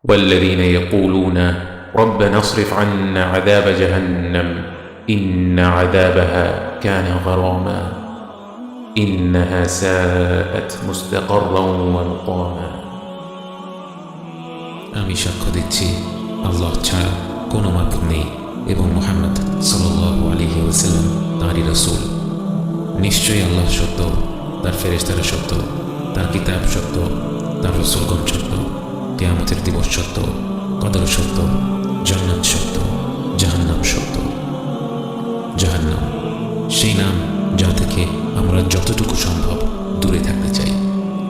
والذين يقولون ربنا اصرف عنا عذاب جهنم إن عذابها كان غراما إنها ساءت مستقرا ومقاما। আমি সাক্ষ্য দিচ্ছি আল্লাহ ছাড়া কোনো মাবুদ নেই এবং মুহাম্মদ সাল্লাল্লাহু আলাইহি ওয়াসাল্লাম তাঁরই রাসূল। নিশ্চয়ই আল্লাহ সত্য, তার ফেরেশতারা সত্য, তার কিতাব সত্য, তার রাসূলগণ সত্য, কিয়ামতের দিবস সত্য, কদর সত্য, জান্নাত সত্য, জাহান্নাম সত্য। জাহান্নাম সেই নাম যা থেকে আমরা যতটুকু সম্ভব দূরে থাকতে চাই,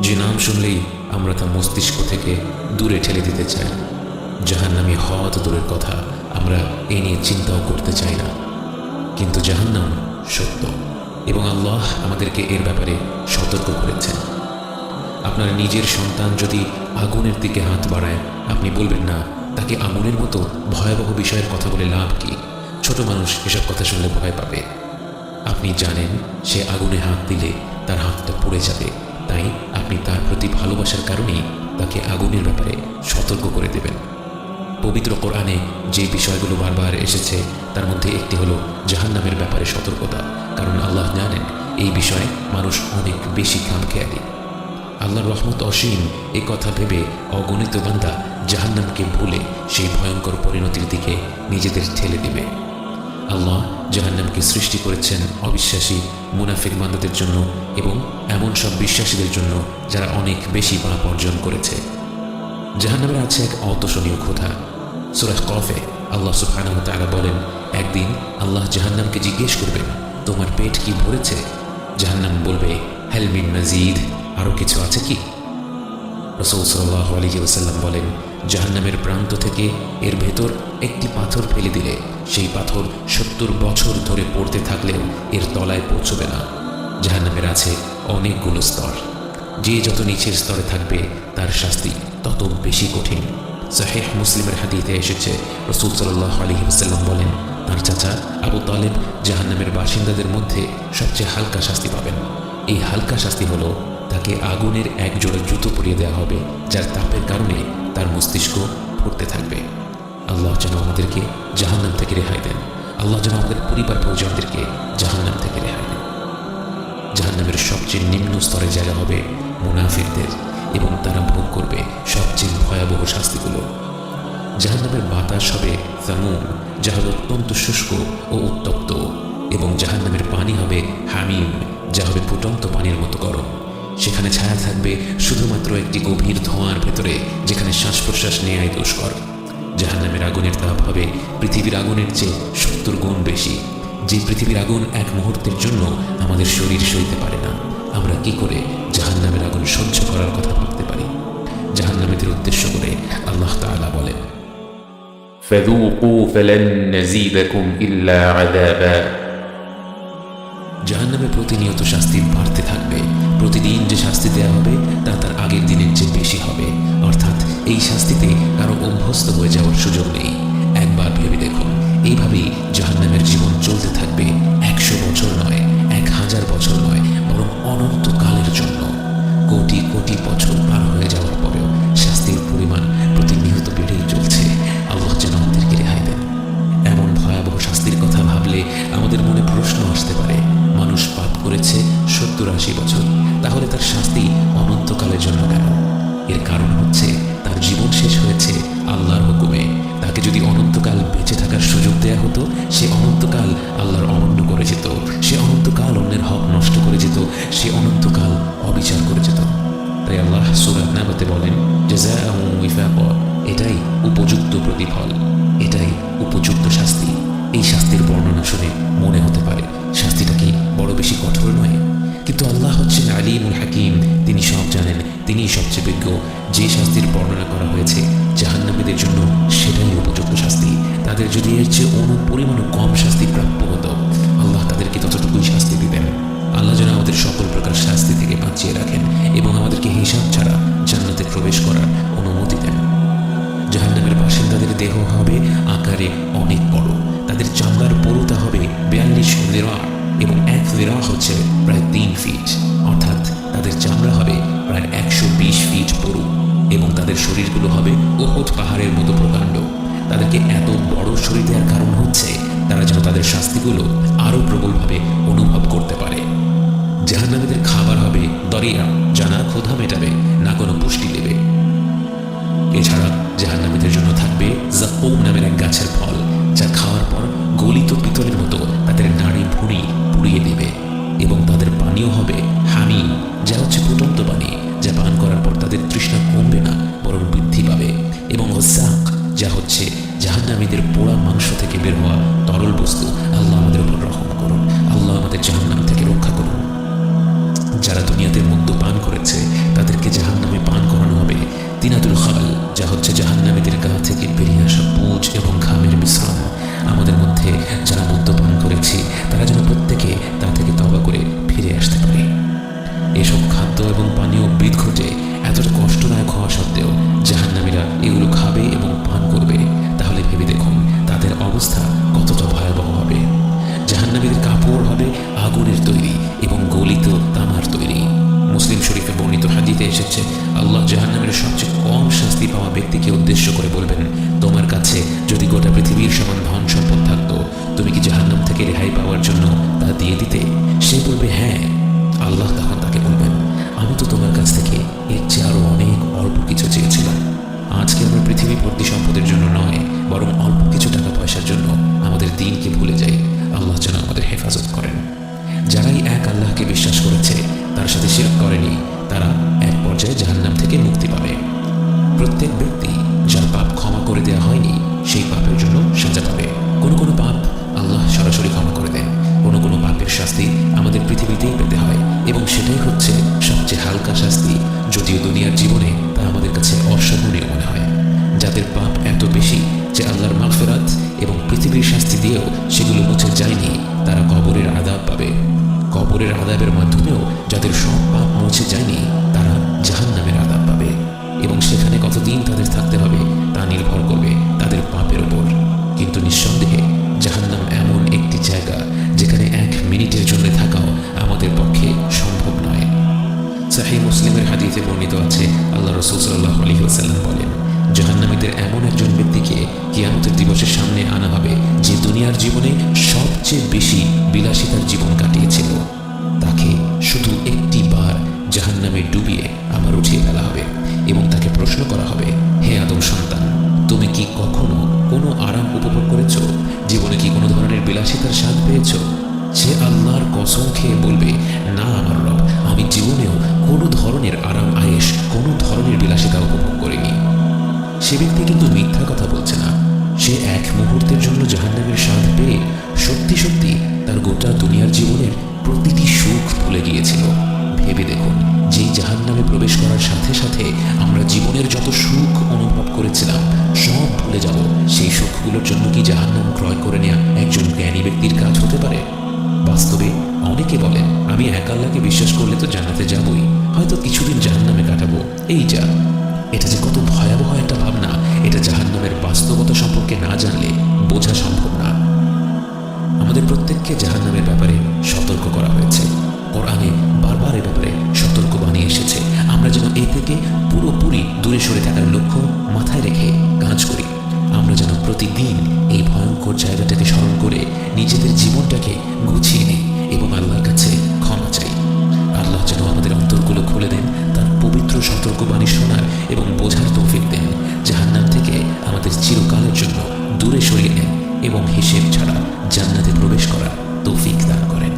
যে নাম শুনলেই আমরা তা মস্তিষ্ক থেকে দূরে ঠেলে দিতে চাই। জাহান্নামী হওয়া তো দূরের কথা, আমরা এ নিয়ে চিন্তাও করতে চাই না। কিন্তু জাহান্নাম সত্য এবং আল্লাহ আমাদেরকে এর ব্যাপারে সতর্ক করেছেন। আপনার নিজের সন্তান যদি আগুনের দিকে হাত বাড়ায়, আপনি বলবেন না তাকে আগুনের মতো ভয়াবহ বিষয়ের কথা বলে লাভ কি, ছোট মানুষ এসব কথা শুনলে ভয় পাবে। আপনি জানেন সে আগুনে হাত দিলে তার হাতটা পুড়ে যাবে, তাই আপনি তার প্রতি ভালোবাসার কারণেই তাকে আগুনের ব্যাপারে সতর্ক করে দেবেন। পবিত্র কোরআনে যে বিষয়গুলো বারবার এসেছে তার মধ্যে একটি হলো জাহান্নামের ব্যাপারে সতর্কতা, কারণ আল্লাহ জানেন এই বিষয়ে মানুষ অনেক বেশি খামখেয়ালি। আল্লাহর রহমত অসীম এ কথা ভেবে অগণিত বান্দা জাহান্নামকে ভুলে সেই ভয়ঙ্কর পরিণতির দিকে নিজেদের ঠেলে দেবে। আল্লাহ জাহান্নামকে সৃষ্টি করেছেন অবিশ্বাসী মুনাফিক বান্দাদের জন্য এবং এমন সব বিশ্বাসীদের জন্য যারা অনেক বেশি পাপ অর্জন করেছে। জাহান্নামের আছে এক অতোষণীয় ক্ষুধা। সূরা কফে আল্লাহ সুবহানাহু ওয়া তাআলা বলেন, একদিন আল্লাহ জাহান্নামকে জিজ্ঞেস করবেন, তোমার পেট কি ভরেছে? জাহান্নাম বলবে, হাল মিন মাজিদ, আরও কিছু আছে কি? রাসূল সাল্লাল্লাহু আলাইহি ওয়াসাল্লাম বলেন, জাহান্নামের প্রান্ত থেকে এর ভেতর একটি পাথর ফেলে দিলে সেই পাথর 70 বছর ধরে পড়তে থাকলেও এর তলায় পৌঁছবে না। জাহান্নামের আছে অনেকগুলো স্তর, যে যত নিচের স্তরে থাকবে তার শাস্তি তত বেশি কঠিন। সহিহ মুসলিমের হাদিসে এসেছে, রাসূল সাল্লাল্লাহু আলাইহি ওয়াসাল্লাম বলেন, তার চাচা আবু তালেব জাহান্নামের বাসিন্দাদের মধ্যে সবচেয়ে হালকা শাস্তি পাবেন। এই হালকা শাস্তি হলো তাকে আগুনের এক জোড়া জুতো পরিয়ে দেওয়া হবে, যার তাপের কারণে তার মস্তিষ্ক ফুটতে থাকবে। আল্লাহ যেন আমাদেরকে জাহান্নাম থেকে রেহাই দেন। আল্লাহ যেন আমাদের পরিবার পরিজনদেরকে জাহান্নাম থেকে রেহাই দেন। জাহান্নামের সবচেয়ে নিম্ন স্তরের জায়গা হবে মুনাফিকদের এবং তারা ভোগ করবে সবচেয়ে ভয়াবহ শাস্তিগুলো। জাহান্নামের বাতাস হবে সামুম, যা হবে অত্যন্ত শুষ্ক ও উত্তপ্ত, এবং জাহান্নামের পানি হবে হামিম, যা হবে ফুটন্ত পানির মতো গরম। সেখানে ছায়া থাকবে শুধুমাত্র একটি গভীর ধোঁয়ার ভেতরে, যেখানে শ্বাস প্রশ্বাস নেওয়াই দুষ্কর। জাহান্নামের আগুনের তাপ হবে পৃথিবীর আগুনের চেয়ে 70 গুণ বেশি। যে পৃথিবীর আগুন এক মুহূর্তের জন্য আমাদের শরীর সইতে পারে না, আমরা কি করে জাহান্নামের আগুন সহ্য করার কথা ভাবতে পারি? জাহান্নামীদের উদ্দেশ্য করে আল্লাহ তাআলা বলেন, فذوقوا فلن نزيدكم إلا عذابا। জাহান্নামে প্রতিনিয়ত শাস্তি বাড়তে থাকবে। প্রতিদিন যে শাস্তি দেওয়া হবে তা তার আগের দিনের চেয়ে বেশি হবে, অর্থাৎ এই শাস্তিতে কারো অভ্যস্ত হয়ে যাওয়ার সুযোগ নেই। একবার ভেবে দেখুন, এইভাবেই জাহান্নামের জীবন চলতে থাকবে 100 বছর নয়, 1000 বছর নয়, বরং অনন্তকালের জন্য। কোটি কোটি বছর পার হয়ে যাওয়ার পরেও শাস্তির পরিমাণ প্রতিনিয়ত বেড়েই চলছে। আল্লাহ যেন আমাদেরকে রেহাই দেন। এমন ভয়াবহ শাস্তির কথা ভাবলে আমাদের মনে প্রশ্ন আসতে পারে, মানুষ পাপ করেছে 70-80 বছর, তাহলে তার শাস্তি অনন্তকালের জন্য কেন? এর কারণ হচ্ছে তার জীবন শেষ হয়েছে আল্লাহর হুকুমে। তাকে যদি অনন্তকাল বেঁচে থাকার সুযোগ দেয়া হতো, সে অনন্তকাল আল্লাহর অমান্য করে যেত, সে অনন্তকাল অন্যের হক নষ্ট করে যেত, সে অনন্তকাল অবিচার করে যেত। তাই আল্লাহ সূরা নাবাতে বলেন, জাযাআউ ওয়াফাকা, এটাই উপযুক্ত প্রতিফল, এটাই উপযুক্ত শাস্তি। এই শাস্তির বর্ণনা শুনে মনে হতে পারে শাস্তিটা কি বড় বেশি কঠোর নয়? কিন্তু আল্লাহ হচ্ছেন আলিমুল হাকিম, তিনি সব জানেন, তিনিই সবচেয়ে বিজ্ঞ। যে শাস্তির বর্ণনা করা হয়েছে জাহান্নামীদের জন্য সেটাই উপযুক্ত শাস্তি। তাদের যদি এর চেয়ে অনুপরিমাণও কম শাস্তি প্রাপ্য হতো, আল্লাহ তাদেরকে ততটুকুই শাস্তি দিতেন। আল্লাহ যেন আমাদের সকল প্রকার শাস্তি থেকে বাঁচিয়ে রাখেন এবং আমাদেরকে হিসাব ছাড়া জান্নাতে প্রবেশ করার অনুমতি দেন। জাহান্নামের বাসিন্দাদের দেহ হবে আকারে অনেক বড়, তাদের চামড়ার পুরুতা হবে 42 জিরা এবং 1 জিরা হচ্ছে প্রায় 3 ফিট, অর্থাৎ তাদের চামড়া হবে প্রায় 120 ফিট পুরু। এবং তাদের শরীরগুলো হবে উহুদ পাহাড়ের মতো প্রকাণ্ড। তাদেরকে এত বড় শরীর দেওয়ার কারণ হচ্ছে তারা যেন তাদের শাস্তিগুলো আরও প্রবলভাবে অনুভব করতে পারে। জাহান্নামীদের খাবার হবে দরিয়া, যা না ক্ষুধা মেটাবে না কোনো পুষ্টি দেবে। এছাড়া জাহান্নামীদের জন্য থাকবে জাকুম নামের এক গাছের ফল, যা খাওয়ার পর গলিত পিতলের মতো তাদের নাড়ি ভুঁড়ি পুড়িয়ে দেবে। এবং তাদের পানীয় হবে হামিম, যা হচ্ছে ফুটন্ত পানি, যা পান করার পর তাদের তৃষ্ণা কমবে না বরং বৃদ্ধি পাবে। এবং ওসাক, যা হচ্ছে জাহান্নামীদের পোড়া মাংস থেকে বের হওয়া তরল বস্তু। আল্লাহ আমাদের উপর রহম করুন, আল্লাহ আমাদের জাহান্নাম থেকে রক্ষা করুন। যারা দুনিয়াতে মদ্য পান করেছে তাদেরকে জাহান্নামে পান করানো হবে তিনাতুল খাল, যা হচ্ছে জাহান্নামীদের গা থেকে বেরিয়ে আসা পুঁজ এবং ঘামের মিশ্রণ। আমাদের মধ্যে যারা মদ্য পান করেছি তারা যেন প্রত্যেকে তা থেকে তওবা করে ফিরে আসতে পারে। এসব খাদ্য এবং পানীয় বিদঘটে এতটা কষ্টদায়ক হওয়া সত্ত্বেও জাহান্নামীরা এগুলো খাবে এবং পান করবে। তাহলে ভেবে দেখুন তাদের অবস্থা কতটা ভয়াবহ হবে। জাহান্নামীদের কাপড় হবে আগুনের তৈরি এবং গলিত তামার তৈরি। মুসলিম শরীফে বর্ণিত হাদিসে এসেছে, আল্লাহ জাহান্নামের সবচেয়ে কম শাস্তি পাওয়া ব্যক্তিকে উদ্দেশ্য করে বলবেন, তোমার কাছে যদি গোটা পৃথিবীর সমান ধন সম্পদ থাকতো, তুমি কি জাহান্নাম থেকে রেহাই পাওয়ার জন্য তা দিয়ে দিতে? সে বলবে হ্যাঁ। আল্লাহ তখন তাকে বলবেন, আমি তো তোমার কাছ থেকে এর চেয়ে আরো অনেক অল্প কিছু চেয়েছিলাম। আজকে আমরা পৃথিবী ভর্তি সম্পদের জন্য নয়, বরং অল্প কিছু টাকা পয়সার জন্য আমাদের দিনকে ভুলে যাই। আল্লাহ যেন আমাদের হেফাজত করেন। যারাই এক আল্লাহকে বিশ্বাস করেছে, তার সাথে শিরক করেনি, তারা এক পর্যায়ে জাহান্নাম থেকে মুক্তি পাবে। প্রত্যেক ব্যক্তি যার পাপ ক্ষমা করে দেওয়া হয়নি, সেই পাপের জন্য সাজা পাবে। কোনো কোনো পাপ আল্লাহ সরাসরি ক্ষমা করে দেন, কোনো কোনো পাপের শাস্তি আমাদের পৃথিবীতেই পেতে হয়, এবং সেটাই হচ্ছে সবচেয়ে হালকা শাস্তি, যদিও দুনিয়ার জীবনে তা আমাদের কাছে অসহনীয় মনে হয়। যাদের পাপ এত বেশি যে আল্লাহর মাগফিরাত এবং পৃথিবীর শাস্তি দিয়েও সেগুলো মুছে যায়নি, তারা কবরের আযাব পাবে। কবরের আযাবের মাধ্যমেও যাদের সব পাপ মুছে যায়নি, তারা জাহান্নামের আযাব পাবে। এবং সেখানে কতদিন তাদের থাকতে হবে তা নির্ভর করবে তাদের পাপের উপর। কিন্তু নিঃসন্দেহে জাহান্নাম এমন একটি জায়গা যেখানে 1 মিনিটের জন্য থাকাও আমাদের পক্ষে সম্ভব নয়। সহিহ মুসলিমের হাদিসে বর্ণিত আছে, আল্লাহ রাসূল সাল্লাল্লাহু আলাইহি ওয়াসাল্লাম বলেন, জাহান্নামীদের এমন একজন ব্যক্তিকে কিয়ামতের দিবসের সামনে আনা হবে যে দুনিয়ার জীবনে সবচেয়ে বেশি বিলাসিতার জীবন কাটিয়েছিল। তাকে শুধু একটি বার জাহান্নামে ডুবিয়ে আবার উঠিয়ে ফেলা হবে এবং তাকে প্রশ্ন করা হবে, হে আদম সন্তান, তুমি কি কখনো কোনো আরাম উপভোগ করেছ? জীবনে কি কোনো ধরনের বিলাসিতার স্বাদ পেয়েছ? সে আল্লাহর কসম খেয়ে বলবে, না আমার রব, আমি জীবনেও কোনো ধরনের আরাম আয়েশ, কোনো ধরনের বিলাসিতা উপভোগ করিনি। সে ব্যক্তি কিন্তু মিথ্যা কথা বলছে না। সে এক মুহূর্তের জন্য জাহান্নামের স্বাদ পেয়ে সত্যি সত্যি তার গোটা দুনিয়ার জীবনের প্রতিটি সুখ ভুলে গিয়েছিল। ভেবে দেখুন, যেই জাহান্নামে প্রবেশ করার সাথে সাথে আমরা জীবনের যত সুখ অনুভব করেছিলাম সব ভুলে যাব, সেই সুখগুলোর জন্য কি জাহান্নাম ক্রয় করে নেওয়া একজন জ্ঞানী ব্যক্তির কাজ হতে পারে? বাস্তবে অনেকে বলেন, আমি এক আল্লাহকে বিশ্বাস করলে তো জান্নাতে যাবই, হয়তো কিছুদিন জাহান্নামে কাটাবো, এই যা। এটা যে কত ভয়াবহ একটা ভাবনা, এটা জাহান্নামের বাস্তবতা সম্পর্কে না জানলে বোঝা সম্ভব না। আমাদের প্রত্যেককে জাহান্নামের ব্যাপারে সতর্ক করা হয়েছে। কোরআনে বারবার এ ব্যাপারে সতর্ক বাণী এসেছে। আমরা যেন এ থেকে পুরোপুরি দূরে সরে থাকার লক্ষ্য মাথায় রেখে কাজ করি। আমরা যেন প্রতিদিন এই ভয়ঙ্কর জায়গাটাকে স্মরণ করে নিজেদের জীবনটাকে গুছিয়ে নিই এবং আল্লাহর কাছে ক্ষমা চাই। আল্লাহ যেন আমাদের অন্তরগুলো খুলে দেন, তার পবিত্র সতর্কবাণী শোনার এবং বোঝার তৌফিক দেন, জাহান্নাম থেকে আমাদের চিরকালের জন্য দূরে সরিয়ে নেন এবং হিসেব ছাড়া জান্নাতে প্রবেশ করার তৌফিক দান করেন।